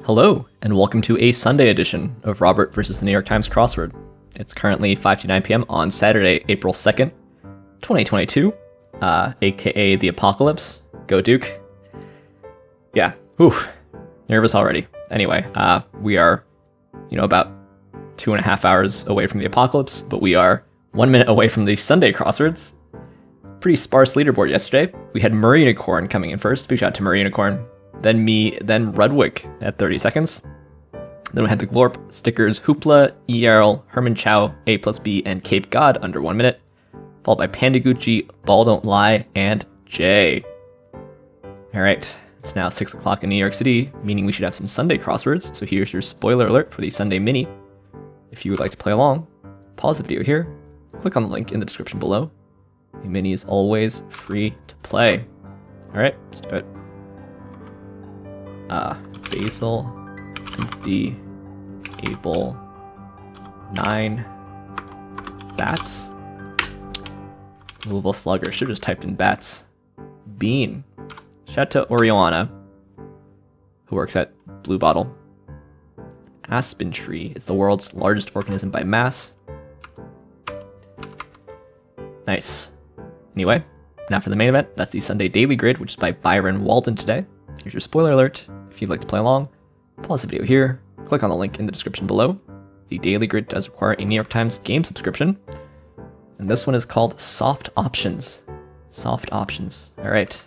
Hello, and welcome to a Sunday edition of Robert versus the New York Times Crossword. It's currently 5:09 p.m. on Saturday, April 2nd, 2022, aka the Apocalypse. Go Duke. Yeah, whew, nervous already. Anyway, we are, about 2.5 hours away from the Apocalypse, but we are 1 minute away from the Sunday Crosswords. Pretty sparse leaderboard yesterday. We had Murray Unicorn coming in first. Big shout out to Murray Unicorn. Then me, then Rudwick at 30 seconds. Then we had the Glorp, Stickers, Hoopla, ERL, Herman Chow, A plus B, and Cape God under 1 minute. Followed by Pandagucci, Ball Don't Lie, and Jay. Alright, it's now 6 o'clock in New York City, meaning we should have some Sunday crosswords. So here's your spoiler alert for the Sunday mini. If you would like to play along, pause the video here, click on the link in the description below. The mini is always free to play. Alright, let's do it. Basil, empty, able, 9, bats, Louisville Slugger, should have just typed in bats, bean, shout out to Oriana, who works at Blue Bottle, aspen tree is the world's largest organism by mass, nice. Anyway, now for the main event, that's the Sunday Daily Grid, which is by Byron Walden today. Here's your spoiler alert. If you'd like to play along, pause the video here, click on the link in the description below. The Daily Grid does require a New York Times game subscription. And this one is called Soft Options. Soft Options. Alright,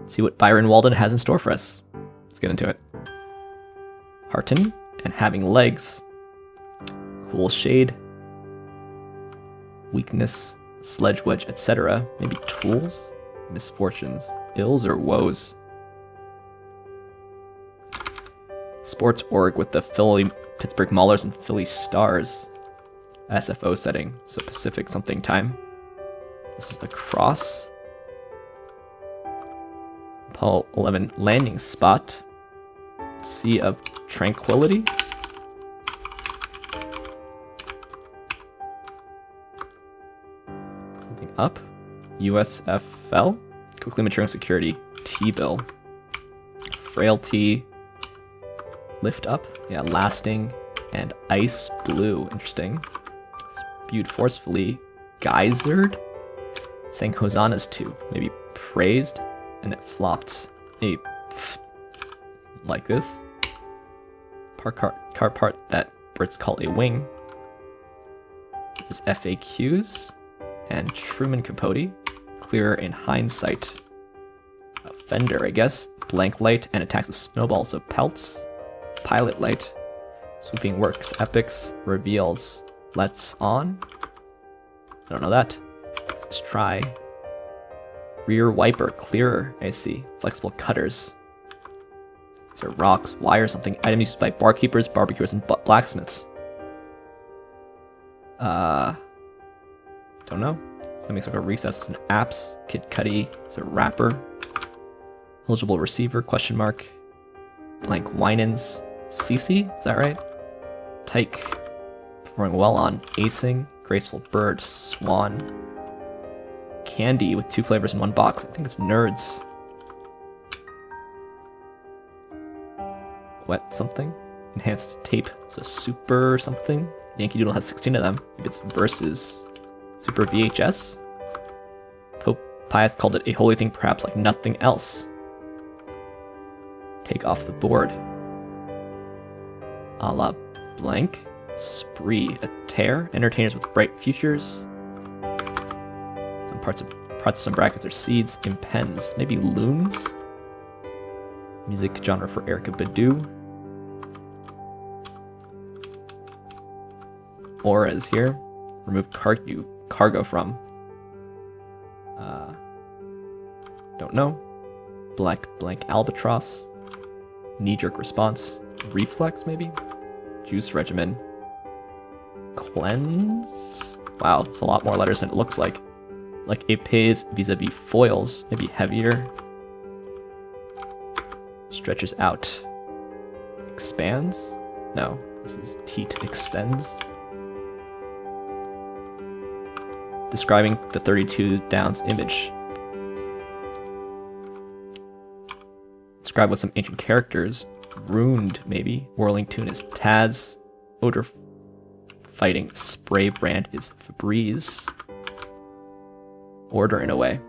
see what Byron Walden has in store for us. Let's get into it. Hearten and having legs. Cool shade. Weakness, sledge wedge, etc. Maybe tools? Misfortunes, ills or woes. Sports org with the Philly Pittsburgh Maulers and Philly Stars. SFO setting, so Pacific something time. This is a cross. Apollo 11 landing spot. Sea of Tranquility. Something up. USFL. Quickly maturing security. T-bill. Frailty. Lift up, yeah, lasting, and ice blue, interesting. Spewed forcefully, geysered, sang hosannas to, maybe praised, and it flopped, maybe like this. Car part that Brits call a wing. This is FAQs, and Truman Capote, clearer in hindsight. A fender, I guess, blank light, and attacks with snowballs of pelts. Pilot light, swooping works, epics, reveals, let's on. I don't know that. Let's try. Rear wiper, clearer, I see. Flexible cutters. These are rocks, wire, something. Item used by barkeepers, barbecuers, and blacksmiths. Don't know. Something like a recess. It's an apps. Kid Cudi. It's a wrapper. Eligible receiver, question mark. Blank Winans. CC, is that right? Tyke, performing well on acing, graceful bird, swan, candy with 2 flavors in 1 box. I think it's nerds. Wet something, enhanced tape, so super something. Yankee Doodle has 16 of them. Maybe it's versus super VHS. Pope Pius called it a holy thing, perhaps like nothing else. Take off the board. A la blank, spree, a tear, entertainers with bright futures. Some parts of some brackets are seeds, impens, maybe loons. Music genre for Erykah Badu. Aura is here. Remove cargo from. Don't know. Black blank albatross. Knee-jerk response. Reflex, maybe? Juice regimen. Cleanse? Wow, it's a lot more letters than it looks like. Like épées vis-a-vis foils, maybe heavier. Stretches out. Expands? No, this is teat extends. Describing the 32 Downs image. Described with some ancient characters. Ruined, maybe. Whirling Tune is Taz. Odor Fighting Spray Brand is Febreze. Order in a way.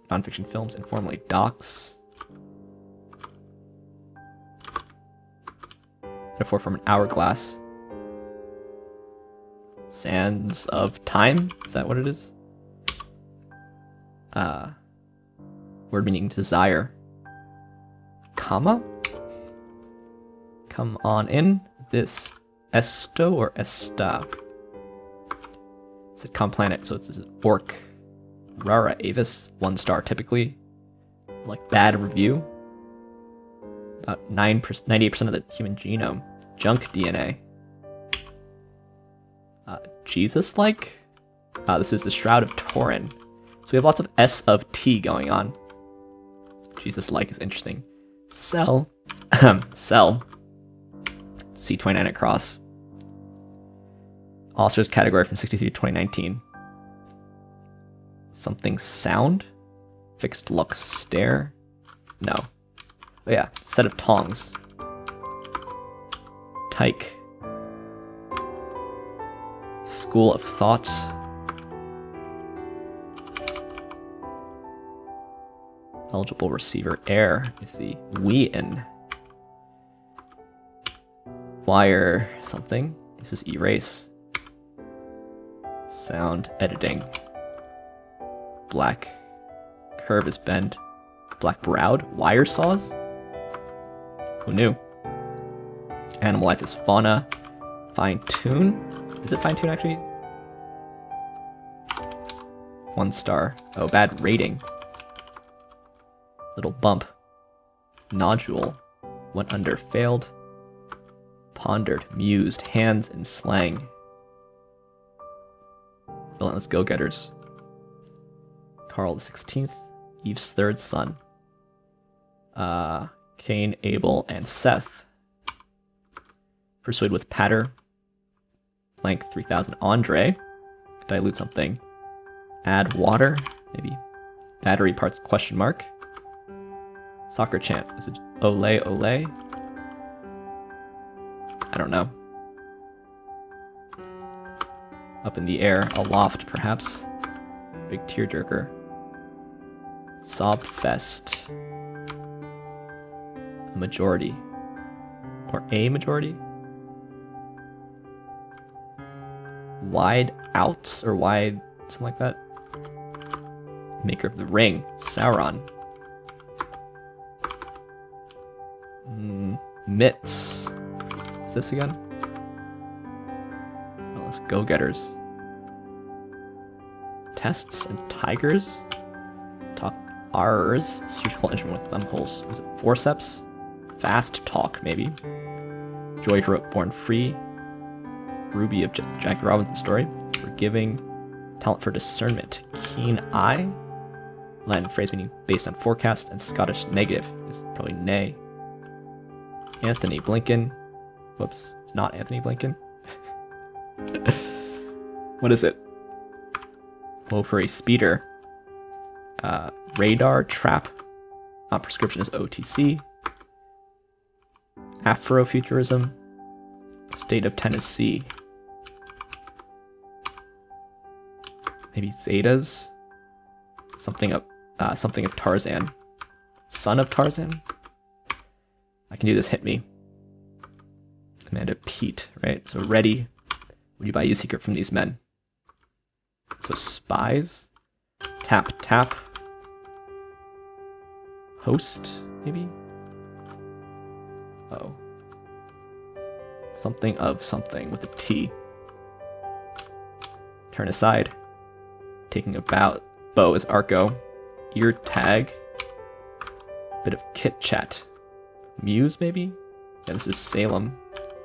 Nonfiction films, informally docs. Metaphor from an hourglass. Sands of Time? Is that what it is? Word meaning desire. Comma? Come on in. This. Esto or Esta? Sitcom Planet, so it's an orc. Rara Avis, 1 star typically. Like bad review. About 98% of the human genome. JUNKDNA. Jesus-like? This is the Shroud of Torin. So we have lots of S of T going on. Jesus-like is interesting. Cell. Cell. C29 across. Oscars category from 63 to 2019. Something sound? Fixed look stare? No. Oh yeah, set of tongs. Tyke. School of thought. Eligible receiver air. You see. Wheaton. Wire something. This is erase. Sound editing. Black curve is bend. Black browed. Wire saws? Who knew? Animal life is fauna. Fine tune? Is it fine tune actually? 1 star. Oh, bad rating. Little bump. Nodule. Went under, failed. Pondered, mused, hands in slang. Relentless go-getters. Carl the 16th. Eve's third son. Cain, Abel, and Seth. Persuade with patter. Blank 3000. Andre. Dilute something. Add water. Maybe. Battery parts question mark. Soccer chant. Is it ole ole? I don't know. Up in the air. Aloft perhaps. Big tearjerker. Sob fest. Majority. Or a majority? Wide out or wide something like that. Maker of the ring. Sauron. Mitts. Is this again? Oh, let's go-getters. Tests and tigers. Talk R's. Surgical instrument with thumb holes. Is it forceps? Fast talk, maybe. Joy heroic born free. Ruby of Jackie Robinson story. Forgiving. Talent for discernment. Keen eye. Latin phrase meaning based on forecast, and Scottish negative is probably nay. Anthony Blinken. Whoops, it's not Anthony Blinken. What is it? Woefully speeder. Radar trap. Prescription is OTC. Afrofuturism. State of Tennessee. Maybe Zetas. Something of Tarzan. Son of Tarzan. I can do this. Hit me. Amanda Pete, right? So ready. Would you buy you secret from these men? So spies. Tap tap. Host, maybe? Oh. Something of something with a T. Turn aside. Taking a bow is Arco. Ear tag. Bit of kit chat. Muse, maybe? Yeah, this is Salem.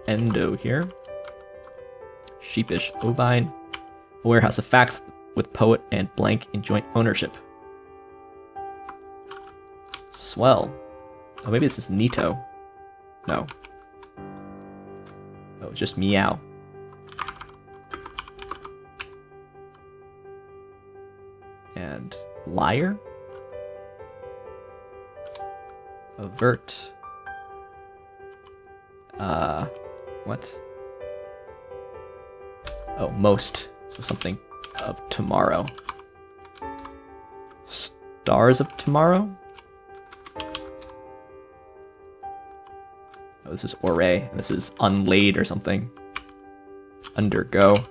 Endo here. Sheepish. Ovine. A warehouse of facts with poet and blank in joint ownership. Swell. Oh, maybe this is Nito. No. Oh, it's just meow. And liar? Avert. What? Oh, most. So something of tomorrow. Stars of tomorrow? Oh, this is Ore. This is unlaid or something. Undergo.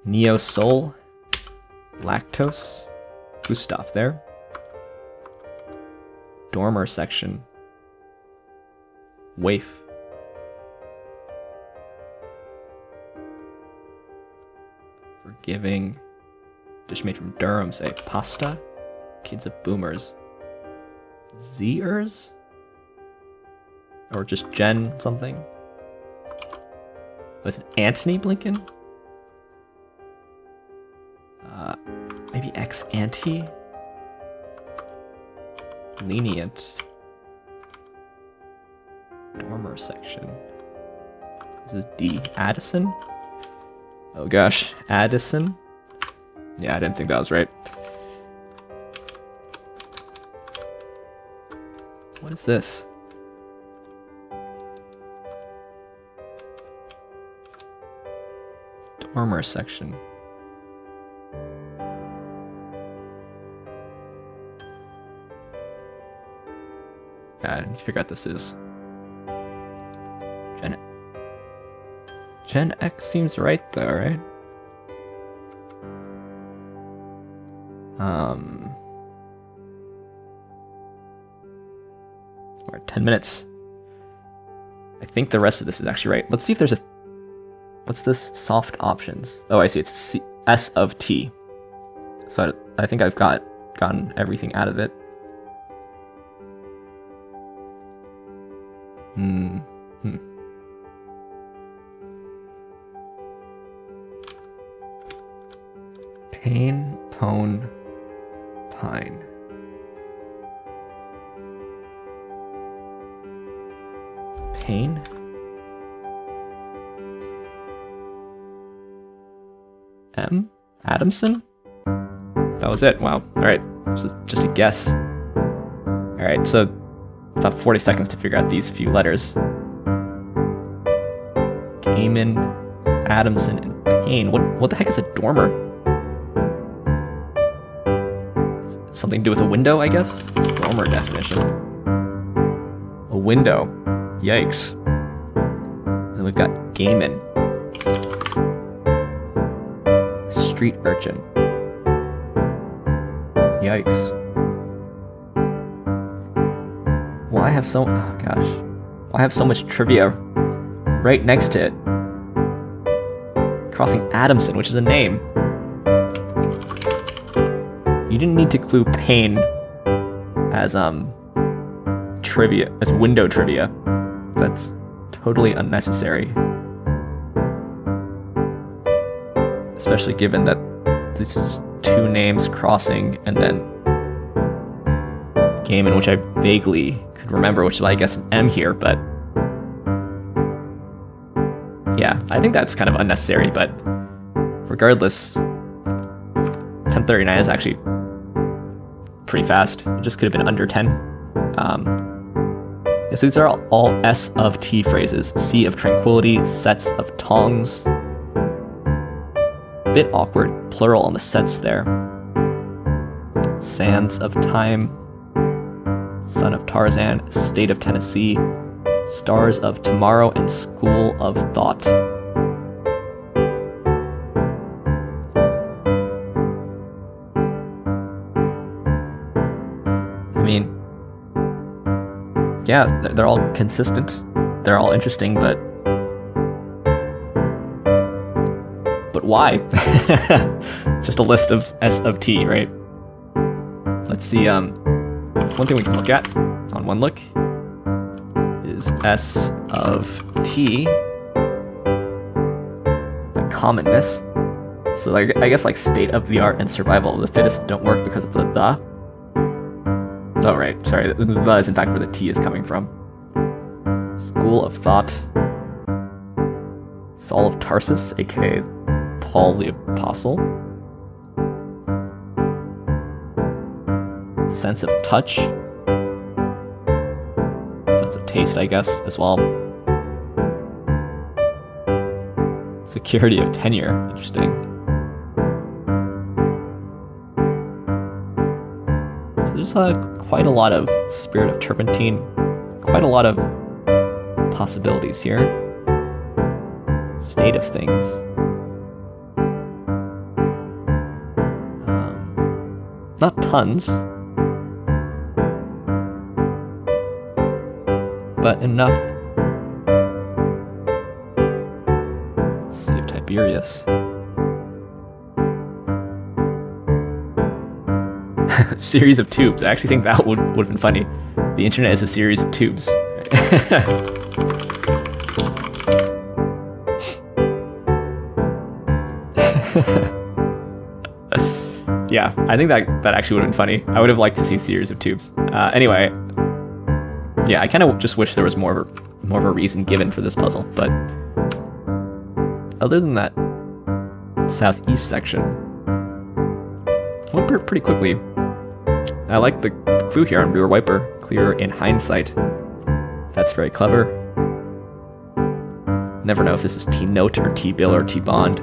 Neo Soul. Lactose. Gustav there. Dormer section. Waif. Forgiving. Dish made from Durham, say. Pasta. Kids of Boomers. Zers? Or just Jen something? Was it Antony Blinken? Maybe ex-ante? Lenient. Dormer section. This is D. Addison? Oh gosh, Addison? Yeah, I didn't think that was right. What is this? Dormer section. I need to figure out what this is. Gen X seems right though, right? We're at 10 minutes. I think the rest of this is actually right. Let's see if there's a... What's this? Soft options. Oh, I see. It's S of T. So I think I've gotten everything out of it. Pain, pone, pine. Pain? M? Adamson? That was it. Wow. Alright. So just a guess. Alright, so about 40 seconds to figure out these few letters. Gamin, Adamson, and Payne. What the heck is a dormer? Something to do with a window, I guess? Dormer definition. A window. Yikes. And we've got Gamin. Street urchin. Yikes. Well, I have so... Oh, gosh. Well, I have so much trivia right next to it. Crossing Adamson, which is a name. You didn't need to clue Payne as, trivia, as window trivia. That's totally unnecessary. Especially given that this is two names crossing and then Gamin, which I vaguely could remember, which is why I guess an M here, but yeah, I think that's kind of unnecessary, but regardless, 10:39 is actually pretty fast. It just could have been under 10. Yeah, so these are all S of T phrases. Sea of tranquility, sets of tongs. Bit awkward, plural on the sets there. Sands of time. Son of Tarzan, State of Tennessee. Stars of Tomorrow, and School of Thought. I mean, yeah, they're all consistent. They're all interesting, but why? Just a list of S of T, right? Let's see, one thing we can look at on one look is S of T, the commonness. So like, I guess like state of the art and survival of the fittest don't work because of the. Oh right, sorry, the is in fact where the T is coming from. School of Thought. Saul of Tarsus, aka Paul the Apostle. Sense of touch. sense of taste, I guess, as well. Security of tenure, interesting. So there's quite a lot of spirit of turpentine, quite a lot of possibilities here. State of things. Not tons, but enough. Sea of Tiberius. Series of tubes. I actually think that would have been funny. The internet is a series of tubes. Yeah, I think that actually would have been funny. I would have liked to see a series of tubes. Anyway, yeah, I kind of just wish there was more of a reason given for this puzzle. But other than that southeast section, went pretty quickly. I like the clue here on rear wiper, clear in hindsight. That's very clever. Never know if this is T-note or T-bill or T-bond.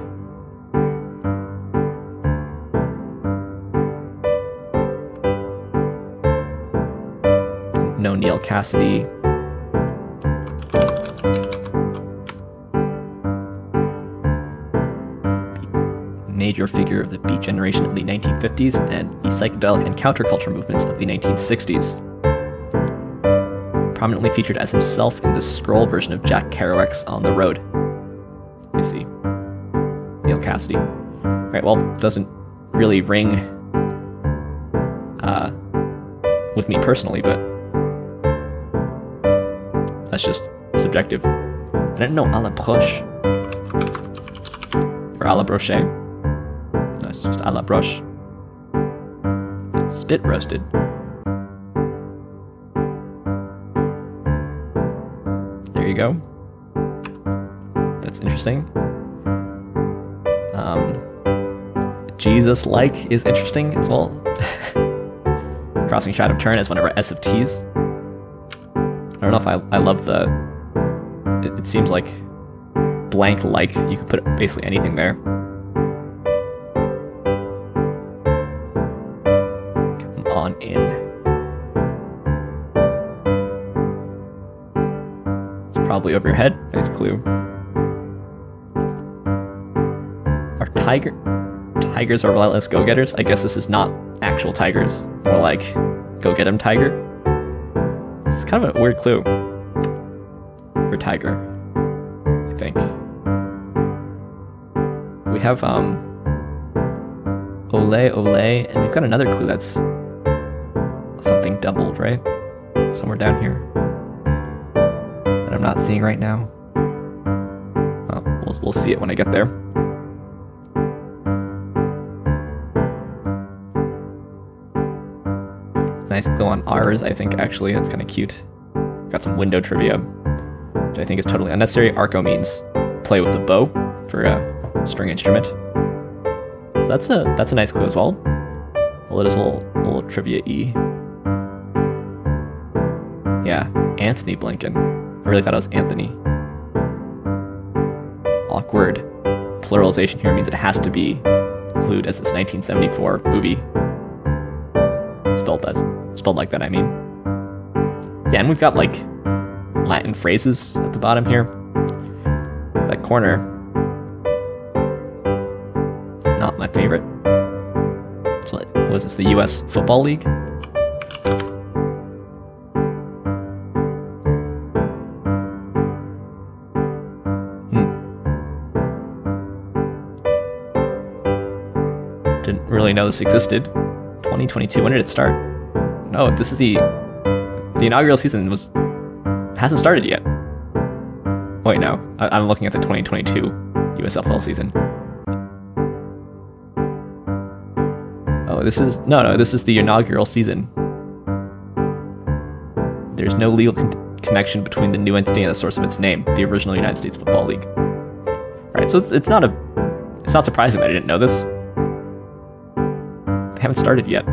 No Neil Cassidy. Major figure of the beat generation of the 1950s and the psychedelic and counterculture movements of the 1960s. Prominently featured as himself in the scroll version of Jack Kerouac's On the Road. You see. Neil Cassidy. Right, well, doesn't really ring with me personally, but that's just subjective. I didn't know à la broche. Or à la broche. No, it's just à la broche. Spit roasted. There you go. That's interesting. Jesus-like is interesting as well. Crossing Shadow Turn is one of our S of T's. I don't know if I love the... It seems like blank-like. You could put basically anything there. Come on in. It's probably over your head. Nice clue. Are tigers are relentless go-getters? I guess this is not actual tigers. More like go-get-em tiger. This is kind of a weird clue for tiger, I think. We have ole ole, and we've got another clue that's something doubled, right? Somewhere down here that I'm not seeing right now. Oh, we'll see it when I get there. Nice clue on R's, I think, actually. That's kind of cute. Got some window trivia, which I think is totally unnecessary. Arco means play with a bow for a string instrument. So that's a nice clue as well. A little trivia E. Yeah, Anthony Blinken. I really thought it was Anthony. Awkward. Pluralization here means it has to be included as this 1974 movie. Spelled like that, I mean. Yeah, and we've got like Latin phrases at the bottom here. That corner, not my favorite. So, was this the US Football League? Didn't really know this existed. 2022, when did it start? No, this is the inaugural season hasn't started yet. Wait, no, I'm looking at the 2022 USFL season. Oh, this is the inaugural season. There's no legal connection between the new entity and the source of its name, the original United States Football League. Right, so it's not surprising that I didn't know this. They haven't started yet.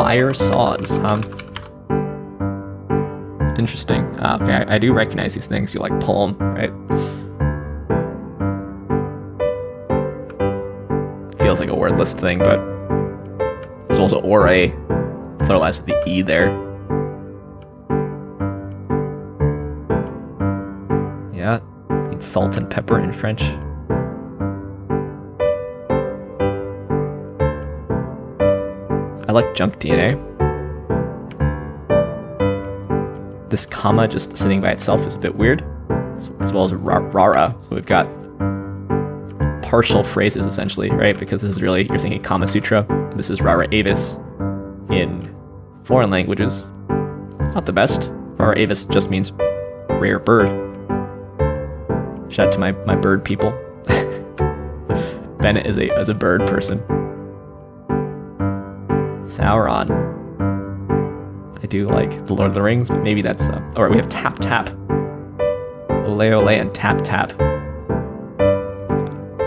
Fire Saws. Interesting. Okay, I do recognize these things. You like pull them, right? Feels like a wordless thing, but there's also ore, pluralized with the E there. Yeah, means salt and pepper in French. I like JUNKDNA. This comma just sitting by itself is a bit weird, as well as rara. So we've got partial phrases essentially, right? Because this is really, you're thinking Kama Sutra. This is rara avis in foreign languages. It's not the best. Rara avis just means rare bird. Shout out to my bird people. Bennett is a bird person. Sauron. I do like the Lord of the Rings, but maybe that's... Alright, we have tap tap. Ole ole and tap tap.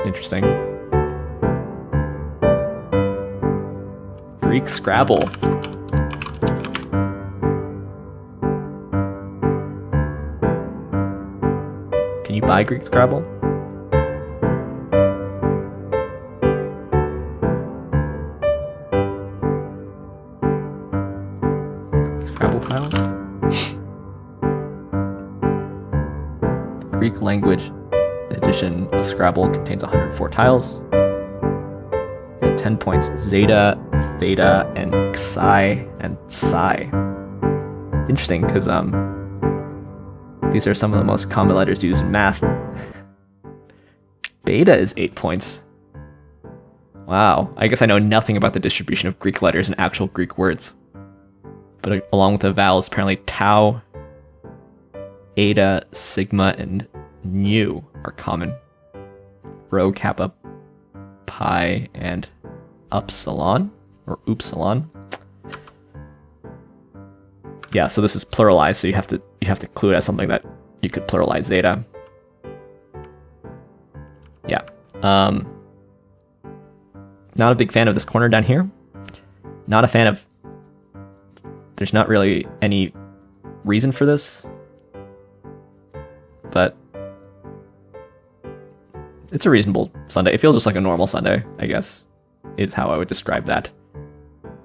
Interesting. Greek Scrabble. Can you buy Greek Scrabble? Scrabble tiles? Greek language edition of Scrabble contains 104 tiles. 10 points. Zeta, theta, and xi and psi. Interesting, because these are some of the most common letters used in math. Beta is 8 points. Wow, I guess I know nothing about the distribution of Greek letters in actual Greek words. But along with the vowels, apparently tau, eta, sigma, and nu are common. Rho, kappa, pi, and upsilon, or upsilon. Yeah, so this is pluralized, so you have to clue it as something that you could pluralize zeta. Yeah. Not a big fan of this corner down here. Not a fan of... There's not really any reason for this. But it's a reasonable Sunday. It feels just like a normal Sunday, I guess, is how I would describe that.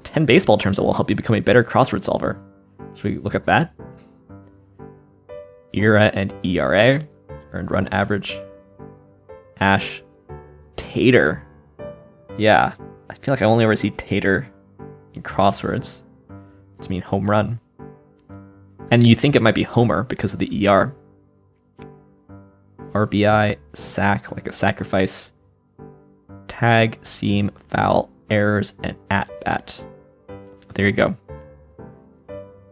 10 baseball terms that will help you become a better crossword solver. Should we look at that? ERA and ERA. Earned run average. Ash. Tater. Yeah, I feel like I only ever see tater in crosswords to mean home run. And you think it might be Homer because of the ER. RBI, sack, like a sacrifice. Tag, seam, foul, errors, and at-bat. There you go.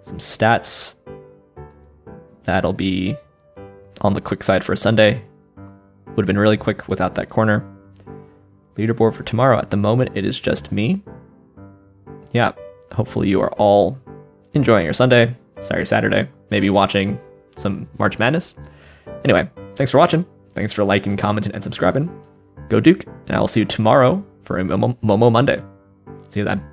Some stats. That'll be on the quick side for a Sunday. Would have been really quick without that corner. Leaderboard for tomorrow. At the moment, it is just me. Yeah, hopefully you are all enjoying your Sunday, Saturday, maybe watching some March Madness. Anyway, thanks for watching. Thanks for liking, commenting, and subscribing. Go Duke, and I will see you tomorrow for a Momo Monday. See you then.